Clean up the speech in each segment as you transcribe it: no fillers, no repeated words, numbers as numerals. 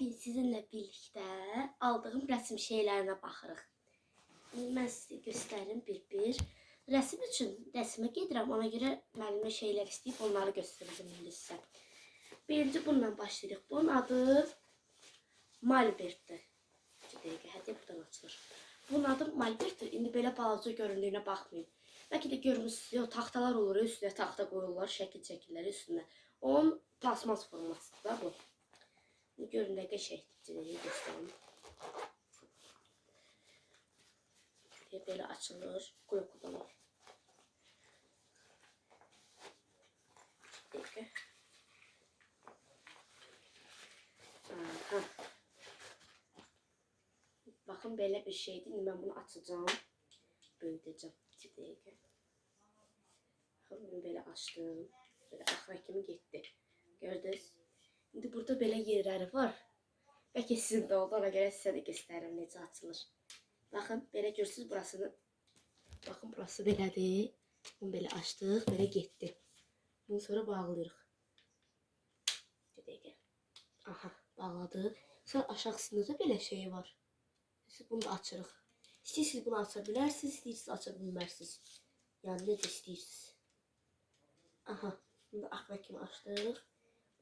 Bugün sizinle birlikte aldığım resim şeylerine baxırıq. Mən sizə göstərim bir. Resim üçün resimə gedirəm, ona görə müəllimə şeylər istəyib onları göstərəcəm indi sizə. Birinci bununla başlayırıq. Bunun adı Malbertdir. Bir dəqiqə, hətta buradan açılır. Bunun adı Malbertdir. İndi belə balaca göründüyünə baxmayın. Bəlkə də görmüşsünüz, o taxtalar olur, üstünə taxta qoyurlar, şəkil çəkirlər üstünə. Onun plasmas formasıdır da bu. Görün ne geçecekleri göstereyim. Şuraya böyle açılır. Koyukudan. Peki. Aha. Bakın böyle bir şeydi. Ben bunu açacağım. Böyüteceğim. Bir dakika. Bunu böyle açtım. Böyle axıra kimi getdi. Gördünüz? Şimdi burada böyle yerleri var. Belki sizin de oldu, ona göre size de gösteririm necə açılır. Bakın böyle görürsünüz burasını. Bakın burası belədir. Bunu böyle açdıq, böyle getdi. Bunu sonra bağlayırıq. Bir dəqiqə. Aha, bağladıq. Sonra aşağısında da belə şey var. Siz bunu da açırıq. İstəyirsiniz bunu aça bilərsiniz, istəyirsiniz aça bilmərsiniz. Yəni necə istəyirsiniz. Aha, bunu da axıra kimi açdıq.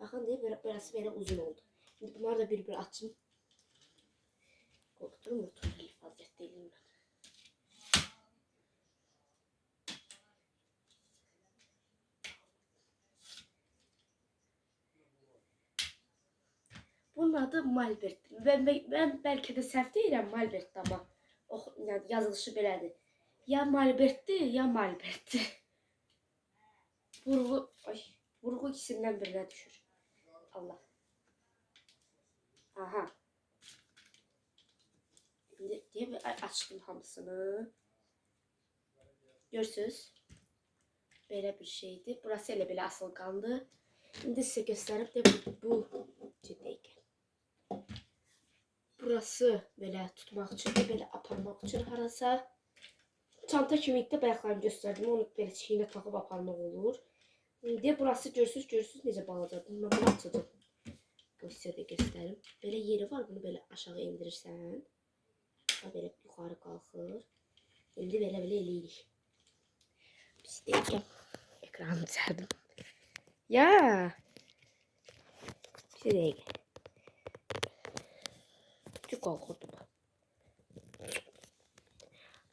Bakın diye biraz böyle uzun oldu. Şimdi bunları da bir açayım. Korkuturum oturur vaziyette değilim ben. Bunun adı Malbert. Ben belki de səhv deyirəm Malbert ama yani yazılışı belədir. Ya Malbert'dir ya Malbert'dir. Vurgu ikisindən birinə düşür. Allah. Aha. Diye açtım hamısını. Görürsünüz. Böyle bir şeydi. Burası elə belə asıl qaldı. İndi sizə göstərib de bu ciddilik. Burası belə tutmaq üçün, belə aparmaq üçün harasa. Çanta kimi də bayaqlarını göstərdim. Onu belə çiynə taxıb aparmaq olur. İndi burası görürsünüz necə balacadır. Bunu belə açacağım. Bu sizə də göstərim. Belə yeri var. Bunu belə aşağı indirirsən. Belə yuxarı qalxır. İndi belə eləyirik. Biz deyək. Ekranı çərdim. Ya. Bir dəqiqə. Çok qalxırdı bu.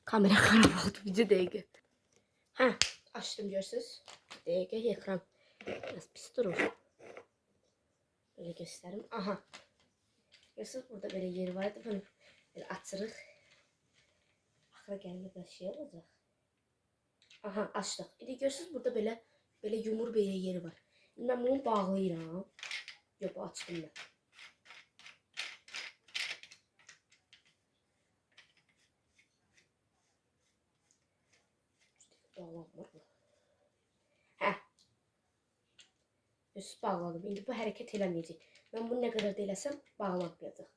Kamera xarab oldu. Bir dəqiqə. Hə, açdım görürsünüz. Bir dəqiqə ekran biraz pis durur. Böyle göstərim. Aha. Görürsünüz burada böyle yeri var. Bunu böyle açırıq. Axıra gəlmə bir şey olacaq. Aha, açdıq. İndi görürsünüz burada böyle yumur bir yeri var. İndi mən bunu bağlayıram. Yox, açdım mən. Bağlanmır bu. Hə. Üst bağladım. İndi bu hərəkət eləməyəcək. Mən bunu nə qədər də eləsəm bağlanmayacaq.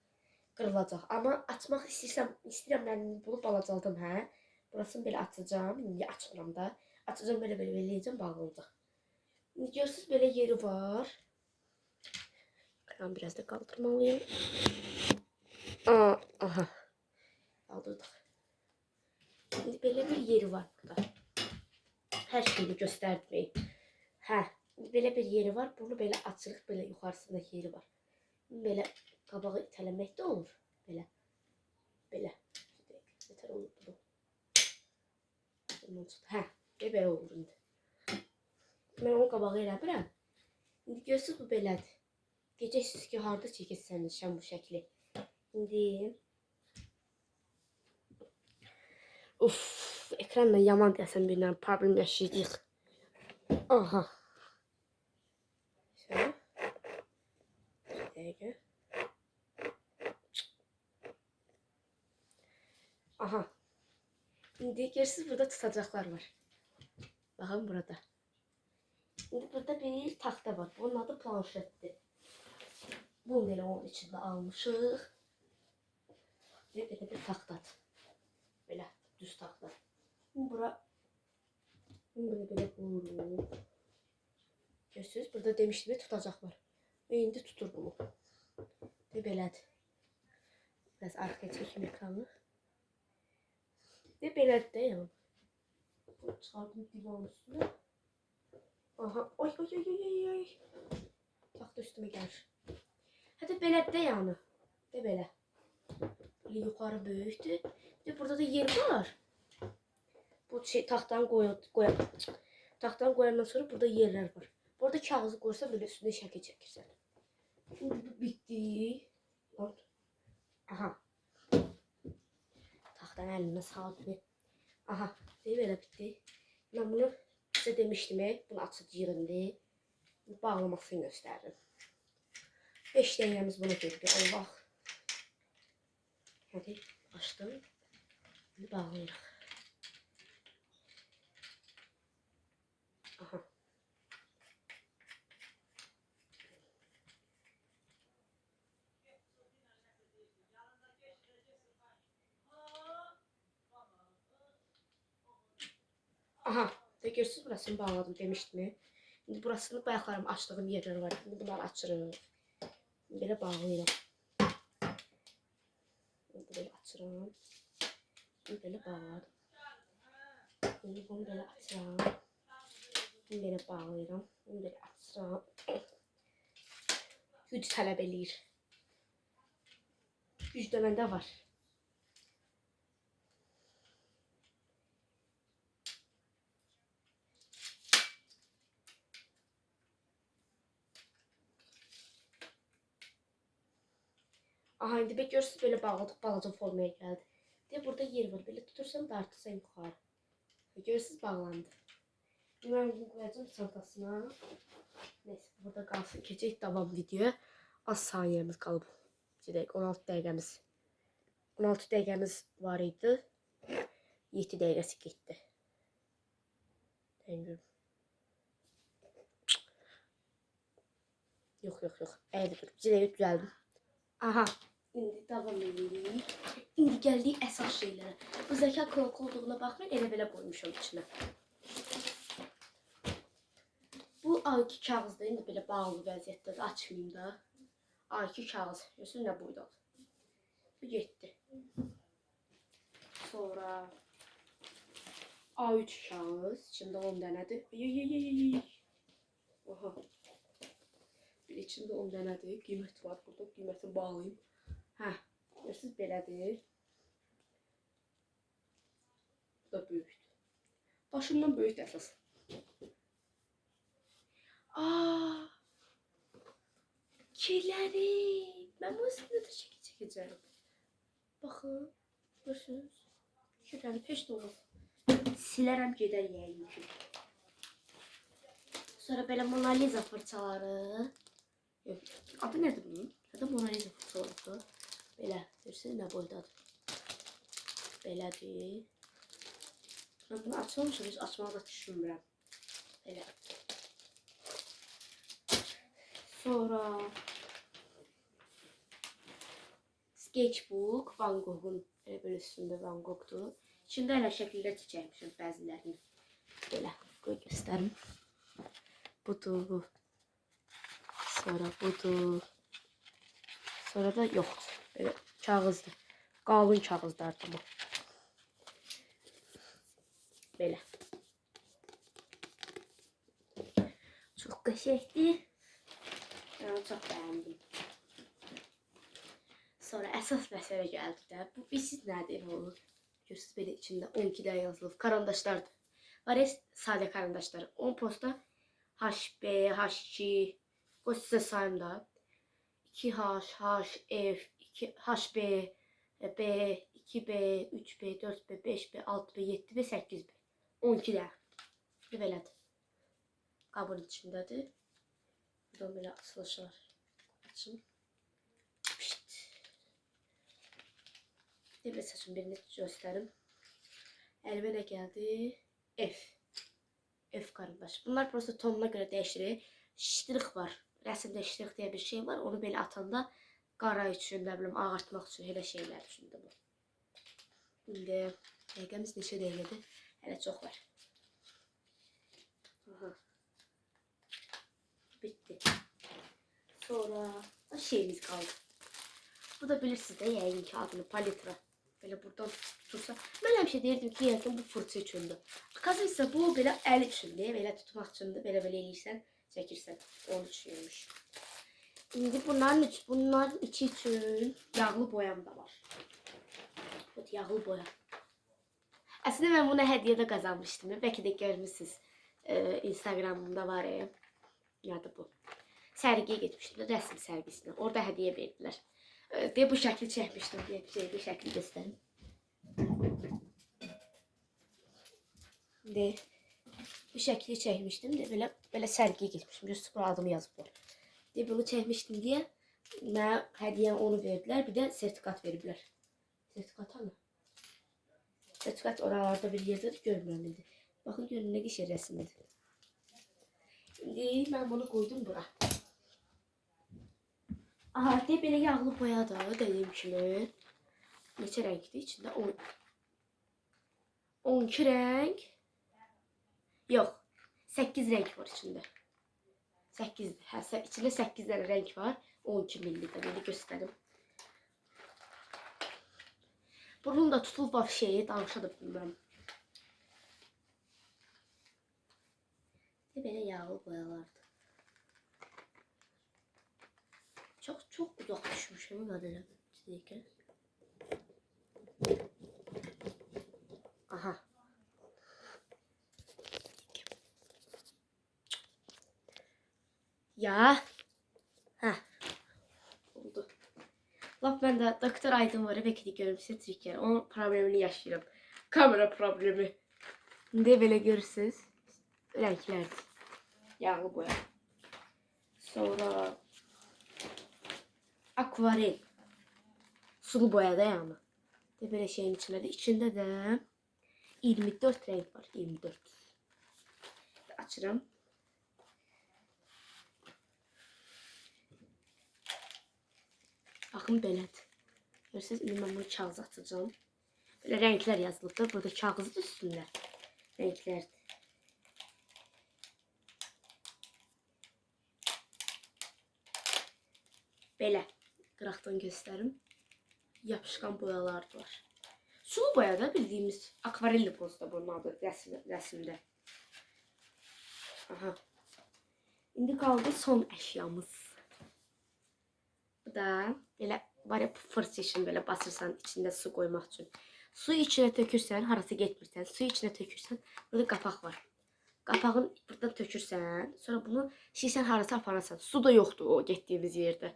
Qırılacaq. Amma açmaq istəyirəm mən bunu balacaldım, hə. Burasını belə açacağım. İndi açmıram da. Açacağım belə eləyəcəm, bağlanacaq. İndi görürsünüz belə yeri var. Ben biraz da kaldırmalıyım. Aha. Kaldırdık. Şimdi böyle bir yeri var burada. Her şeyi gösterdim. Hə. Belə bir yeri var. Bunu belə açırıq. Belə yuxarısında yeri var. Belə qabağı itələmək də olur. Belə. Belə. Yeter olur bunu. Hə. Belə olur indi. Mən onu qabağı eləmirəm. İndi görürsünüz bu belədir. Gecəsiz ki harda çəkilsənmişəm bu şəkli. İndi. Uf. Ekranla yaman desem birden problem yaşayacağıq. Aha. Şöyle. Şöyle. Aha. İndi görürsünüz burada tutacaklar var. Bakın burada. Şimdi burada bir taxta var. Bunun adı planşetdir. Bunu belə onun içində almışıq. Belə bir taxtadır. Belə düz taxta. Bura böyle vurup. Görürsünüz burada demiştim tutacaklar. Ve indi tutur bunu. De belədir. Biraz arxaya çəkim ekranı. De belədir də yəni. Çıxardım divanın üstünə. Aha, oy oy oy oy oy. Taxta üstümə gəlir. Hətta belədir də yəni. De belə. Böyle yukarı böyükdür. Bir de burada da yer var. Bu şey taxtanı taxtanı qoyandan sonra burada yerler var. Burada kağızı qoysan böyle üstüne şəkil çəkirsən. Şimdi bu bitti. Aha. Taxtanı əlimə saldım. Aha, belə bitti. Ben bunu size demiştim, bunu açıb yığındı. Bağlamasını göstərdim. 5 dəqiqəmiz buna getdi. Allah. Hadi açtım. Şimdi bağlayırıq. Aha. Aha. De görürsünüz burasını bağladım demiştim. Şimdi burasını bayaqlarım açtığım yerler var. Şimdi bunları açırıq. Belə bağlayırım. Böyle açıram. Şimdi böyle bağladım. Şimdi bunu böyle açıram. Şimdi böyle bağlayıram. Şimdi böyle açıram. Güc tələb eləyir. Güc də məndə var. Aha, indi görürsünüz böyle bağladık, balaca formaya geldi. De burada yer var. Böyle tutursan dartırsan yukarı. Görürsünüz bağlandı. Ben bunu koyacağım çantasına. Neyse burada kalsın. Keçək davam video. Az saniyemiz qalıb. 16 dəqiqəmiz. 16 dəqiqəmiz var idi. 7 dəqiqəsi getdi. Dəngim. Yox. Əyri dur. 2 dəqiqə düzəldim. Aha. İndi davam edirik. İndi gəldik əsas şeylərə. Bu zəka kolku olduğuna baxmayın, elə belə qoymuşam içinə. Bu A2 kağızda indi belə bağlı vəziyyətdədir. Açmayayım da. A2 kağız. Görürsünüz nə boydadır. Bu getdi. Sonra A3 kağız. İçində 10 dənədir. Oha. Bir içində 10 dənədir. Qiymət var burada. Qiymətini bağlayayım. Hə. Görürsünüz belədir. Bu da böyükdür. Başımdan böyükdür əsas. Aa! Kirlərim. Mən bu üstündə də çəkəcəm. Baxın. Görürsünüz. Kirlərim heç də olmaz. Silərəm gedər yəyim. Sonra belə Mona Lisa fırçaları. Yox. Adı nədir bunun? Ya da Mona Lisa fırçaları. Belə. Görürsünüz nə boydadır. Belədir. Ben bunu açmamışım. Heç açmağı da düşünmürəm. Belə. Sonra sketchbook Van Gogh'un böyle üstünde Van Gogh'dur. İçində elə şəkillər çəkmişəm bəzilərini. Belə qoy göstərim. Budur bu. Sonra budur. Sonra da yoxdur. Belə kağızdır. Qalın kağızlardır bu. Belə. Çox qəşəngdir. Ben onu çok beğendim. Sonra əsas məsələ gəldi də. Bu bilsiz nədir bu? Görürsünüz belə içində 12-dən yazılıb. Karandaşlardır. Var ya sadə karandaşlar. 10 posta HB, H2. Bu sizə sayım da. 2H, HF, 2HB, B, 2B, 3B, 4B, 5B, 6B, 7B, 8B. 12'də. Belədir. Qabın içindədir. Buradan böyle açılışlar. Açın. Pişt. Demir saçım birini gösterim. Elime ne geldi? F. F karandaş. Bunlar prosta tonuna göre değiştirir. Ştrix var. Resimde ştrix diye bir şey var. Onu böyle atanda qara üçün, ne bileyim, ağartmaq üçün, elə şeyler üçün de bu. İndi dəqiqəmiz neçə dəqiqədir? Hələ çox var. Aha. Bitti. Sonra da şeyimiz kaldı. Bu da bilirsiniz də yəqin ki adını palitra. Belə buradan tutursa. Mən həmişə deyirdim ki, yəqin bu fırça üçündür. Akazıysa bu belə əl üçündür. Belə tutmaq üçündür. Belə eləyirsən, çəkirsən. Onun üçünmüş. İndi bunların içi üçün yağlı boyam da var. Bu yağlı boya. Aslında mən bunu hədiyyədə qazanmışdım. Bəlkə də görmüsünüz. Instagramımda var ya. Yadı bu. Sərgiyə getmişdim. Rəsm sərgisinə. Orada hədiyyə verdilər. Deyə bu şəkli çəkmişdim. Deyə bu şəkli göstərim. De bu şəkli çəkmişdim. De belə sərgiyə getmişdim. Göstər adımı yazıblar. De bunu çəkmişdim deyə mənə hədiyyən onu verdilər. Bir də sertifikat veriblər. Sertifikat mı? Sertifikat oralarda bir yerdə görmürəm indi. Baxın görün nə qəşəng rəsmidir. İndi mən bunu qoydum bura. Aha, de belə yağlı boya da dediyim kimi. Neçə rəngdir içində? 12 rəng. Yox, 8 rəng var içində. 8, hə, içində 8 dənə rəng var. 12 millidə belə göstərim. Bunun da tutulub var şeyi, danışa da bilmirəm. Belə yağlı boyalardır. Çox uzaq düşmüşəm qədərə. Aha. Ya. Hə. Oldu. Laf mən də doktor Aydın var, bəlkə də görmüsünüz triker. Onun problemini yaşayıram. Kamera problemi. İndi belə görürsünüz. Rənglərdir. Yağlı boya. Sonra akvarel. Sulu boya da yani. De böyle şeyin içinde de. İçinde de 24 renk var. 24. Açırım. Bakın belədir. Görürsünüz, indi mən bunu kağıza atacağım. Böyle renkler yazılıbdır. Burada kağızın üstünde. Renklerdir. Belə qıraqdan göstərim. Yapışqan boyalar var. Sulu boya da bildiğimiz akvarelli pozda bunun adı rəsmdə. Aha. İndi qaldı son əşyamız. Bu da belə var ya fırça için belə basırsan içində su qoymaq üçün. Su içine tökürsən, harası getmirsən, su içine tökürsən, burada qapaq var. Qapağın buradan tökürsən, sonra bunu şişən harası apararsan. Su da yoxdur o getdiyimiz yerdə.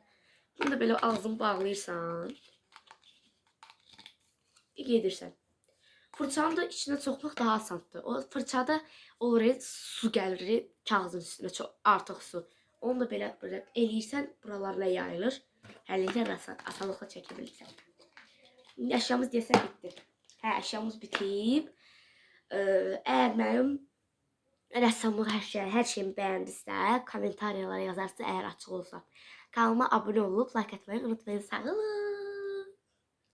Bunu da böyle ağzını bağlayırsan. Gedirsən. Fırçanı da içine sokmaq daha asandır. O fırçada olur su gəlir kağızın üstünə çox artıq su. Onu da belə eləyirsən, buralarına yayılır. Həlliklə asanlıqla çəkə bilirsən. İndi əşyamız desə bitdi. Hə, əşyamız bitib. Əgər mənim rəssamlıq hər şeyimi bəyəndisə, kommentariyalara yazarsınız əgər açıq olsa. Kanalıma abone olup like atmayı unutmayın. Sağ olun.